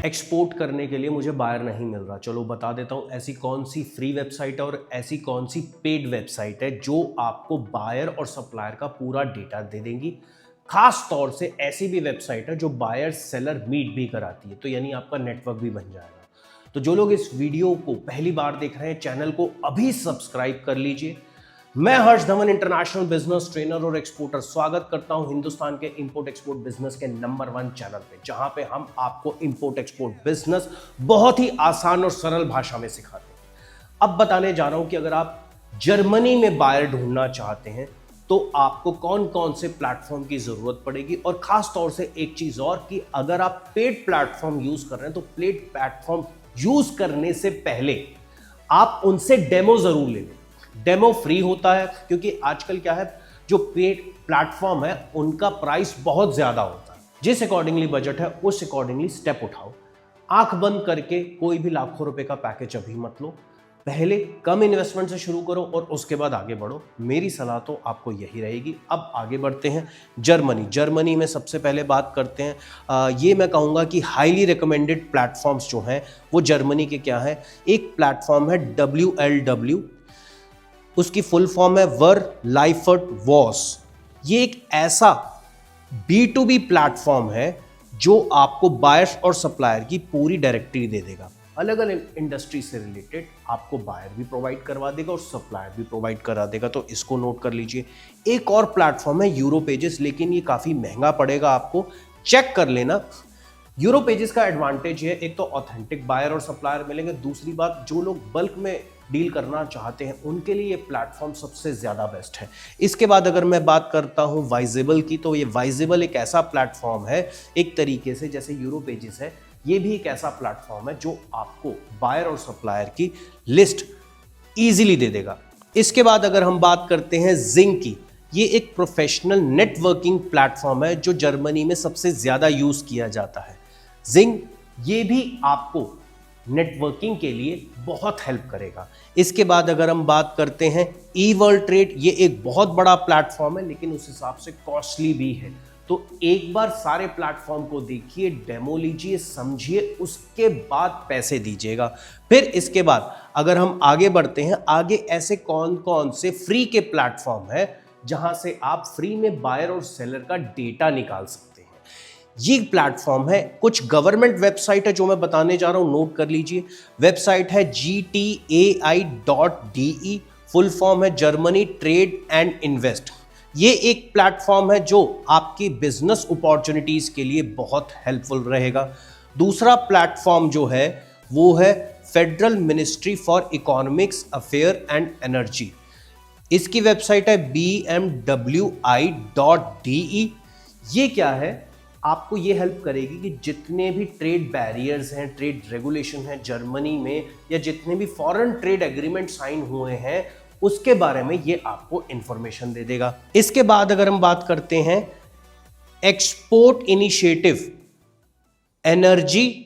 Export करने के लिए मुझे बायर नहीं मिल रहा। चलो बता देता हूँ ऐसी कौन सी फ्री वेबसाइट है और ऐसी कौन सी पेड वेबसाइट है जो आपको बायर और सप्लायर का पूरा डेटा दे देंगी। खास तौर से ऐसी भी वेबसाइट है जो बायर सेलर मीट भी कराती है, तो यानी आपका नेटवर्क भी बन जाएगा। तो जो लोग इस वीडियो को पहली बार देख रहे हैं, चैनल को अभी सब्सक्राइब कर लीजिए। मैं हर्ष धवन, इंटरनेशनल बिजनेस ट्रेनर और एक्सपोर्टर, स्वागत करता हूं हिंदुस्तान के इंपोर्ट एक्सपोर्ट बिजनेस के नंबर 1 चैनल पे, जहां पे हम आपको इंपोर्ट एक्सपोर्ट बिजनेस बहुत ही आसान और सरल भाषा में सिखाते हैं। अब बताने जा रहा हूं कि अगर आप जर्मनी में बायर ढूंढना चाहते हैं तो आपको कौन कौन से प्लेटफॉर्म की जरूरत पड़ेगी, और खास तौर से एक चीज और कि अगर आप पेड प्लेटफॉर्म यूज कर रहे हैं तो पेड प्लेटफॉर्म यूज करने से पहले आप उनसे डेमो जरूर ले लें। डेमो फ्री होता है क्योंकि आजकल क्या है, जो पेड प्लेटफॉर्म है उनका प्राइस बहुत ज्यादा होता है। जिस अकॉर्डिंगली बजट है उस अकॉर्डिंगली स्टेप उठाओ। आंख बंद करके कोई भी लाखों रुपए का पैकेज अभी मत लो, पहले कम इन्वेस्टमेंट से शुरू करो और उसके बाद आगे बढ़ो। मेरी सलाह तो आपको यही रहेगी। अब आगे बढ़ते हैं जर्मनी में सबसे पहले बात करते हैं। ये मैं कहूँगा कि हाईली रिकमेंडेड प्लेटफॉर्म्स जो हैं वो जर्मनी के क्या है। एक प्लेटफॉर्म है WLW, उसकी फुल फॉर्म है वर लाइफर्ट वॉस। ये एक ऐसा B2B प्लेटफॉर्म है जो आपको बायर्स और सप्लायर की पूरी डायरेक्टरी दे देगा। अलग अलग इंडस्ट्री से रिलेटेड आपको बायर भी प्रोवाइड करवा देगा और सप्लायर भी प्रोवाइड करा देगा, तो इसको नोट कर लीजिए। एक और प्लेटफॉर्म है यूरोपेजेस, लेकिन ये काफ़ी महंगा पड़ेगा आपको, चेक कर लेना। यूरोपेजेस का एडवांटेज है, एक तो ऑथेंटिक बायर और सप्लायर मिलेंगे, दूसरी बात जो लोग बल्क में डील करना चाहते हैं उनके लिए ये प्लेटफॉर्म सबसे ज़्यादा बेस्ट है। इसके बाद अगर मैं बात करता हूँ वाइजेबल की, तो ये वाइजेबल एक ऐसा प्लेटफॉर्म है, एक तरीके से जैसे यूरोपेजेस है, ये भी एक ऐसा प्लेटफॉर्म है जो आपको बायर और सप्लायर की लिस्ट ईजिली दे देगा। इसके बाद अगर हम बात करते हैं जिंग की, ये एक प्रोफेशनल नेटवर्किंग प्लेटफॉर्म है जो जर्मनी में सबसे ज़्यादा यूज़ किया जाता है। जिंग ये भी आपको नेटवर्किंग के लिए बहुत हेल्प करेगा। इसके बाद अगर हम बात करते हैं वर्ल्ड ट्रेड, ये एक बहुत बड़ा प्लेटफॉर्म है लेकिन उस हिसाब से कॉस्टली भी है। तो एक बार सारे प्लेटफॉर्म को देखिए, डेमो लीजिए, समझिए, उसके बाद पैसे दीजिएगा। फिर इसके बाद अगर हम आगे बढ़ते हैं, आगे ऐसे कौन कौन से फ्री के प्लेटफॉर्म है जहां से आप फ्री में बायर और सेलर का डेटा निकाल सकते हैं। ये प्लेटफॉर्म है, कुछ गवर्नमेंट वेबसाइट है जो मैं बताने जा रहा हूं, नोट कर लीजिए। वेबसाइट है gtai.de, फुल फॉर्म है जर्मनी ट्रेड एंड इन्वेस्ट। ये एक प्लेटफॉर्म है जो आपकी बिजनेस अपॉर्चुनिटीज के लिए बहुत हेल्पफुल रहेगा। दूसरा प्लेटफॉर्म जो है वो है federal ministry for economics affair and energy. इसकी वेबसाइट है bmwi.de। ये क्या है, आपको ये हेल्प करेगी कि जितने भी ट्रेड बैरियर्स हैं, ट्रेड रेगुलेशन है जर्मनी में, या जितने भी फॉरेन ट्रेड एग्रीमेंट साइन हुए हैं उसके बारे में ये आपको इंफॉर्मेशन दे देगा। इसके बाद अगर हम बात करते हैं एक्सपोर्ट इनिशिएटिव energy.de,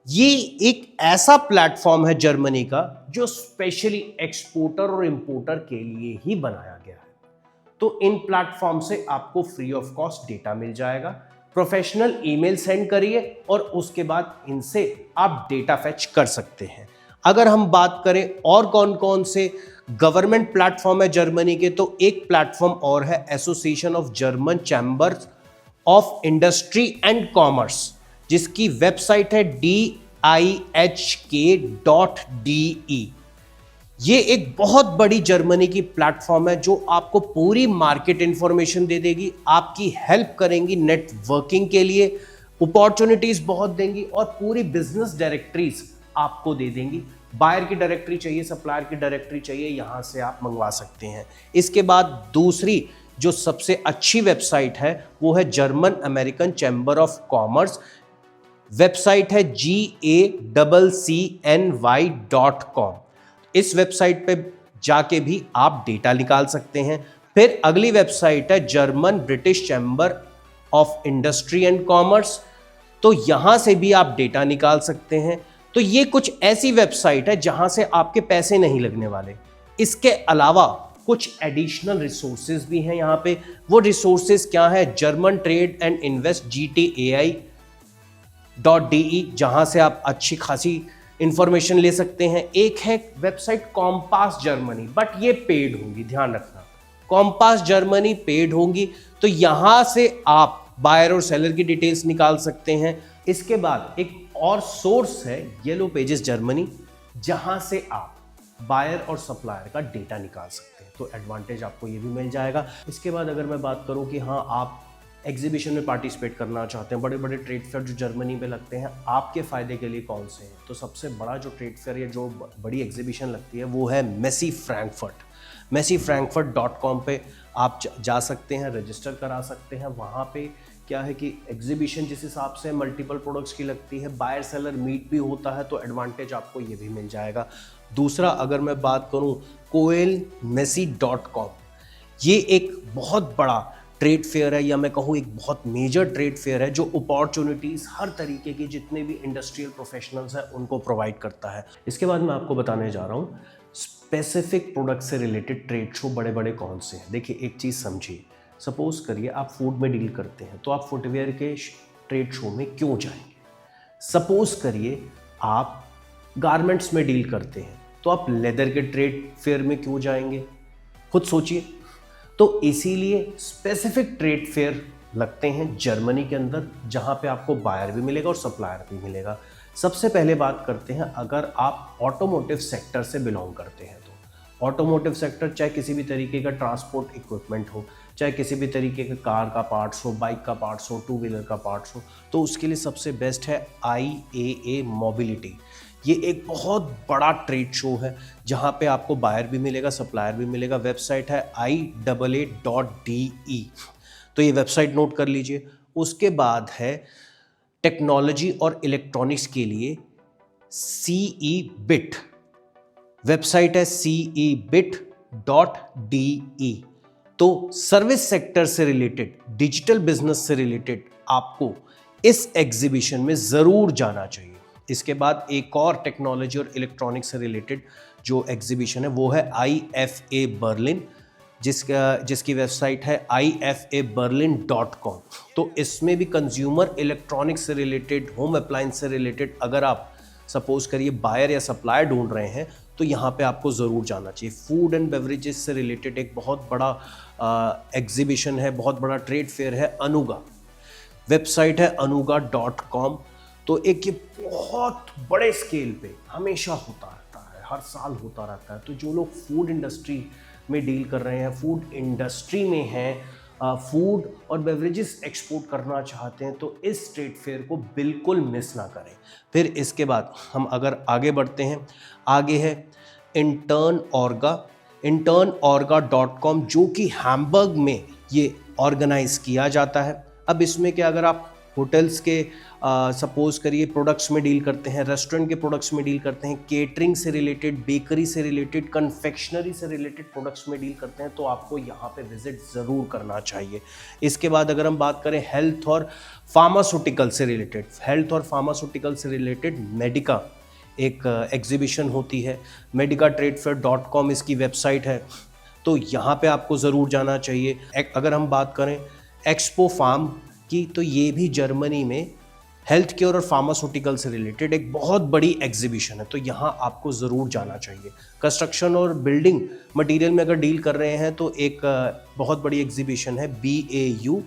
ये एक ऐसा प्लेटफॉर्म है जर्मनी का जो स्पेशली एक्सपोर्टर और इंपोर्टर के लिए ही बनाया गया है। तो इन प्लेटफॉर्म से आपको फ्री ऑफ कॉस्ट डेटा मिल जाएगा। प्रोफेशनल ईमेल सेंड करिए और उसके बाद इनसे आप डेटा फेच कर सकते हैं। अगर हम बात करें और कौन कौन से गवर्नमेंट प्लेटफॉर्म है जर्मनी के, तो एक प्लेटफॉर्म और है association of German chambers of industry and commerce, जिसकी वेबसाइट है DIHK.de। ये एक बहुत बड़ी जर्मनी की प्लेटफॉर्म है जो आपको पूरी मार्केट इंफॉर्मेशन दे देगी, आपकी हेल्प करेंगी नेटवर्किंग के लिए, अपॉर्चुनिटीज बहुत देंगी और पूरी बिजनेस डायरेक्टरीज आपको दे देंगी। बायर की डायरेक्टरी चाहिए, सप्लायर की डायरेक्टरी चाहिए, यहां से आप मंगवा सकते हैं। इसके बाद दूसरी जो सबसे अच्छी वेबसाइट है वो है German American chamber of commerce. Website है GACCNY.com। इस वेबसाइट पे जाके भी आप डेटा निकाल सकते हैं। फिर अगली वेबसाइट है German British chamber of industry and commerce, तो यहां से भी आप डेटा निकाल सकते हैं। तो ये कुछ ऐसी वेबसाइट है जहां से आपके पैसे नहीं लगने वाले। इसके अलावा कुछ एडिशनल रिसोर्सेज भी हैं यहाँ पे। वो रिसोर्सेज क्या है, German trade and invest GTAI, जहां से आप अच्छी खासी इंफॉर्मेशन ले सकते हैं। एक है वेबसाइट कॉम्पास जर्मनी, बट ये पेड होंगी, ध्यान रखना। कॉम्पास जर्मनी पेड होंगी, तो यहां से आप बायर और सेलर की डिटेल्स निकाल सकते हैं। इसके बाद एक और सोर्स है येलो पेजेस जर्मनी, जहां से आप बायर और सप्लायर का डेटा निकाल सकते हैं, तो एडवांटेज आपको ये भी मिल जाएगा। इसके बाद अगर मैं बात करूं कि हाँ, आप एग्जीबिशन में पार्टिसिपेट करना चाहते हैं, बड़े बड़े ट्रेड फेयर जो जर्मनी में लगते हैं, आपके फ़ायदे के लिए कौन से हैं, तो सबसे बड़ा जो ट्रेड फेयर या जो बड़ी एग्जीबिशन लगती है वो है मेसी फ्रैंकफर्ट। messyfrankfurt.com पे आप जा सकते हैं, रजिस्टर करा सकते हैं। वहाँ पे क्या है कि एग्जीबिशन जिस हिसाब से मल्टीपल प्रोडक्ट्स की लगती है, बायर सेलर मीट भी होता है, तो एडवांटेज आपको ये भी मिल जाएगा। दूसरा अगर मैं बात करूँ coelmessy.com, ये एक बहुत बड़ा ट्रेड फेयर है, या मैं कहूँ एक बहुत मेजर ट्रेड फेयर है, जो अपॉर्चुनिटीज़ हर तरीके की जितने भी इंडस्ट्रियल प्रोफेशनल्स हैं उनको प्रोवाइड करता है। इसके बाद मैं आपको बताने जा रहा हूँ स्पेसिफिक प्रोडक्ट से रिलेटेड ट्रेड शो बड़े बड़े कौन से हैं। देखिए, एक चीज़ समझिए, सपोज करिए आप फूड में डील करते हैं, तो आप फुटवेयर के ट्रेड शो में क्यों जाएंगे। सपोज करिए आप गारमेंट्स में डील करते हैं, तो आप लेदर के ट्रेड फेयर में क्यों जाएंगे, खुद सोचिए। तो इसीलिए स्पेसिफिक ट्रेड फेयर लगते हैं जर्मनी के अंदर, जहां पे आपको बायर भी मिलेगा और सप्लायर भी मिलेगा। सबसे पहले बात करते हैं, अगर आप ऑटोमोटिव सेक्टर से बिलोंग करते हैं, तो ऑटोमोटिव सेक्टर चाहे किसी भी तरीके का ट्रांसपोर्ट इक्विपमेंट हो, चाहे किसी भी तरीके का कार का पार्ट्स हो, बाइक का पार्ट्स हो, टू व्हीलर का पार्ट्स हो, तो उसके लिए सबसे बेस्ट है IAA मोबिलिटी। ये एक बहुत बड़ा ट्रेड शो है, जहाँ पे आपको बायर भी मिलेगा, सप्लायर भी मिलेगा। वेबसाइट है IAA.de, तो ये वेबसाइट नोट कर लीजिए। उसके बाद है टेक्नोलॉजी और इलेक्ट्रॉनिक्स के लिए CEBIT, वेबसाइट है CEBIT.de। तो सर्विस सेक्टर से रिलेटेड, डिजिटल बिजनेस से रिलेटेड आपको इस एग्जीबिशन में ज़रूर जाना चाहिए। इसके बाद एक और टेक्नोलॉजी और इलेक्ट्रॉनिक्स से रिलेटेड जो एग्जीबिशन है वो है IFA बर्लिन, जिसकी वेबसाइट है IFAberlin.com। तो इसमें भी कंज्यूमर इलेक्ट्रॉनिक्स से रिलेटेड, होम अप्लायंस से रिलेटेड अगर आप सपोज करिए बायर या सप्लायर ढूंढ रहे हैं, तो यहाँ पे आपको ज़रूर जाना चाहिए। फूड एंड बेवरेजेस से रिलेटेड एक बहुत बड़ा एग्जीबिशन है, बहुत बड़ा ट्रेड फेयर है अनुगा, वेबसाइट है anuga.com। तो एक ये बहुत बड़े स्केल पे हमेशा होता रहता है, हर साल होता रहता है। तो जो लोग फूड इंडस्ट्री में डील कर रहे हैं, फूड इंडस्ट्री में हैं, फूड और बेवरेजेस एक्सपोर्ट करना चाहते हैं, तो इस ट्रेड फेयर को बिल्कुल मिस ना करें। फिर इसके बाद हम अगर आगे बढ़ते हैं, आगे है internorga.com, जो कि हैम्बर्ग में ये ऑर्गेनाइज किया जाता है। अब इसमें क्या, अगर आप होटल्स के सपोज करिए प्रोडक्ट्स में डील करते हैं, रेस्टोरेंट के प्रोडक्ट्स में डील करते हैं, केटरिंग से रिलेटेड, बेकरी से रिलेटेड, कन्फेक्शनरी से रिलेटेड प्रोडक्ट्स में डील करते हैं, तो आपको यहाँ पे विजिट ज़रूर करना चाहिए। इसके बाद अगर हम बात करें हेल्थ और फार्मास्यूटिकल से रिलेटेड, मेडिका एक एग्जीबिशन होती है, medicatradefair.com इसकी वेबसाइट है, तो यहाँ पे आपको ज़रूर जाना चाहिए। अगर हम बात करें एक्सपो फार्म की, तो ये भी जर्मनी में हेल्थ केयर और फार्मास्यूटिकल से रिलेटेड एक बहुत बड़ी एग्जीबिशन है, तो यहाँ आपको ज़रूर जाना चाहिए। कंस्ट्रक्शन और बिल्डिंग मटेरियल में अगर डील कर रहे हैं, तो एक बहुत बड़ी एग्जीबिशन है BAU,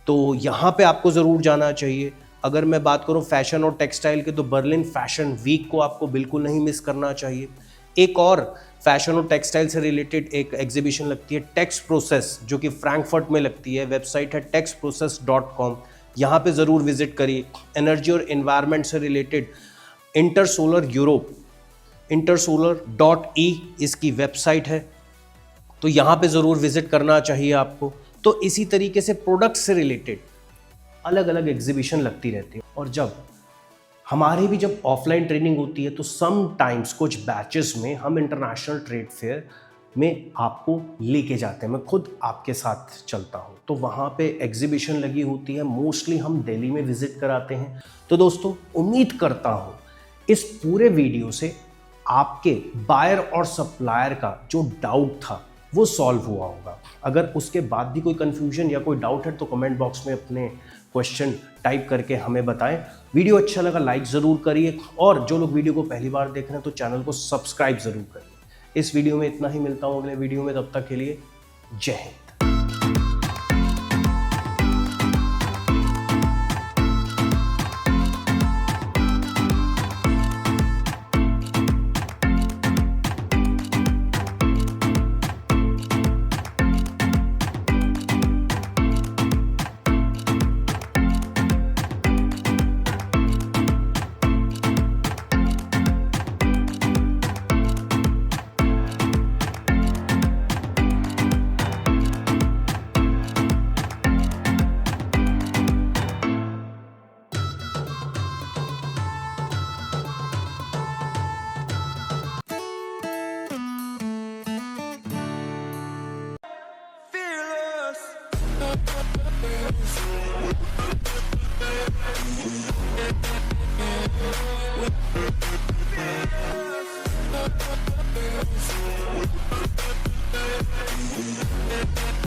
तो यहाँ पे आपको ज़रूर जाना चाहिए। अगर मैं बात करूँ फैशन और टेक्सटाइल के, तो बर्लिन फैशन वीक को आपको बिल्कुल नहीं मिस करना चाहिए। एक और फैशन और टेक्सटाइल से रिलेटेड एक एग्जीबिशन लगती है टेक्स प्रोसेस, जो कि फ्रैंकफर्ट में लगती है, वेबसाइट है texprocess.com, यहाँ पे ज़रूर विजिट करिए। एनर्जी और एनवायरनमेंट से रिलेटेड इंटरसोलर यूरोप, intersolar.e इसकी वेबसाइट है, तो यहाँ पे ज़रूर विजिट करना चाहिए आपको। तो इसी तरीके से प्रोडक्ट से रिलेटेड अलग अलग एग्जीबिशन लगती रहती है। और हमारी भी जब ऑफलाइन ट्रेनिंग होती है, तो सम टाइम्स कुछ बैचेस में हम इंटरनेशनल ट्रेड फेयर में आपको लेके जाते हैं, मैं खुद आपके साथ चलता हूँ, तो वहाँ पे एग्जीबिशन लगी होती है, मोस्टली हम दिल्ली में विजिट कराते हैं। तो दोस्तों, उम्मीद करता हूँ इस पूरे वीडियो से आपके बायर और सप्लायर का जो डाउट था वो सॉल्व हुआ होगा। अगर उसके बाद भी कोई कन्फ्यूजन या कोई डाउट है, तो कमेंट बॉक्स में अपने क्वेश्चन टाइप करके हमें बताएं। वीडियो अच्छा लगा लाइक ज़रूर करिए, और जो लोग वीडियो को पहली बार देख रहे हैं तो चैनल को सब्सक्राइब ज़रूर करिए। इस वीडियो में इतना ही, मिलता हूँ अगले वीडियो में, तब तक के लिए जय हिंद। Fearless.